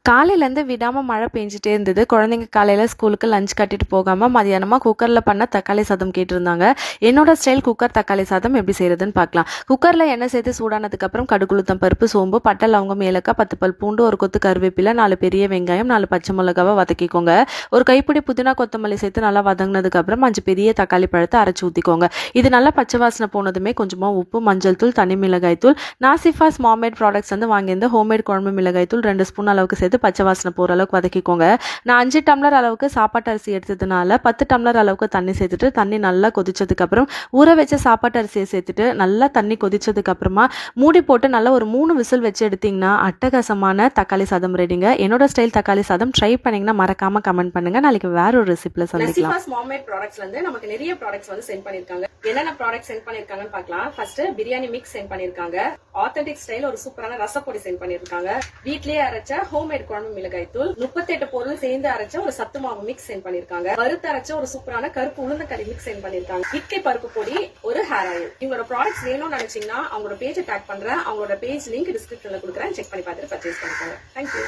காலையிலேருந்து விடாமல் மழை பெஞ்சிட்டே இருந்தது. குழந்தைங்க காலையில் ஸ்கூலுக்கு லஞ்ச் கட்டிட்டு போகாமல் மதியானமாக குக்கரில் பண்ண தக்காளி சாதம் கேட்டிருந்தாங்க. என்னோட ஸ்டைல் குக்கர் தக்காளி சாதம் எப்படி செய்கிறதுன்னு பார்க்கலாம். குக்கரில் எண்ணெய் சேர்த்து சூடானதுக்கப்புறம் கடுகுளுத்தம் பருப்பு, சோம்பு, பட்டை, லவங்கம், ஏலக்காய், 10 பல் பூண்டு, ஒரு கொத்து கருவேப்பிலை, 4 பெரிய வெங்காயம், 4 பச்சை மிளகாவை வதக்கிக்கோங்க. ஒரு கைப்பிடி புதினா கொத்தமல்லி சேர்த்து நல்லா வதங்கினதுக்கப்புறம் 5 பெரிய தக்காளி பழத்தை அரைச்சி ஊற்றிக்கோங்க. இது நல்லா பச்சை வாசனை போனதுமே கொஞ்சமாக உப்பு, மஞ்சள் தூள், தனி மிளகாய் தூள், நாசிஃபாஸ் ஹோம்மேட் ப்ராடக்ட்ஸ் வாங்கியிருந்த ஹோம்மேட் குழம்பு மிளகாய் தூள் 2 ஸ்பூன் அளவுக்கு சேர்த்து பச்சை வாசனை போகிற அளவுக்கு வதக்கிக்கோங்க. நான் 5 டம்ளர் அளவுக்கு சாப்பாட்டு அரிசி எடுத்ததுனால 10 டம்ளர் அளவுக்கு தண்ணி சேர்த்துட்டு தண்ணி நல்லா கொதிச்சதுக்கப்புறம் ஊற வச்ச சாப்பாட்டு அரிசியை சேர்த்துட்டு நல்லா தண்ணி கொதிச்சதுக்கப்புறமா மூடி போட்டு நல்லா ஒரு 3 விசில் வச்சு எடுத்திங்கன்னா அட்டகாசமான தக்காளி சாதம் ரெடிங்க. என்னோட ஸ்டைல் தக்காளி சாதம் ட்ரை பண்ணிங்கன்னா மறக்காம கமெண்ட் பண்ணுங்க. நாளைக்கு வேற ஒரு ரெசிபியில் சந்திக்கலாம். ஹோம்மேட் ப்ராடக்ட்ஸ்ல இருந்து நமக்கு நிறைய ப்ராடக்ட்ஸ் சென்ட் பண்ணிருக்காங்க. என்னென்ன ப்ராடக்ட் சென்ட் பண்ணிருக்காங்கன்னு பார்க்கலாம். ஃபர்ஸ்ட் பிரியாணி மிக்ஸ் சென்ட் பண்ணிருக்காங்க. ஆத்தென்டிக் ஸ்டைல் ஒரு சூப்பரான ரசப்பொடி சென்ட் பண்ணிருக்காங்க. வீட்லயே அரைச்ச ஹோம்மேட் குழம்பு மிளகாய் தூள், 38 பொருள் சேர்ந்து அரைச்ச ஒரு சத்து மாவு மிக்ஸ் சென்ட் பண்ணிருக்காங்க. வறுத்து அரைச்ச ஒரு சூப்பரான கருப்பு உளுந்த கறி மிக்ஸ் சென்ட் பண்ணிருக்காங்க. இட்லி பருப்பு பொடி, ஒரு ஹேர் ஆயில். இவங்களோட ப்ராடக்ட்ஸ் வேணும்னு நினைச்சீங்கன்னா அவங்களோட பேஜை டேக் பண்றேன். அவங்களோட பேஜ் லிங்க் டிஸ்கிரிப்ஷன்ல கொடுக்குறேன். செக் பண்ணி பார்த்துட்டு பர்ச்சேஸ் பண்ணிக்கோங்க. தேங்க்யூ.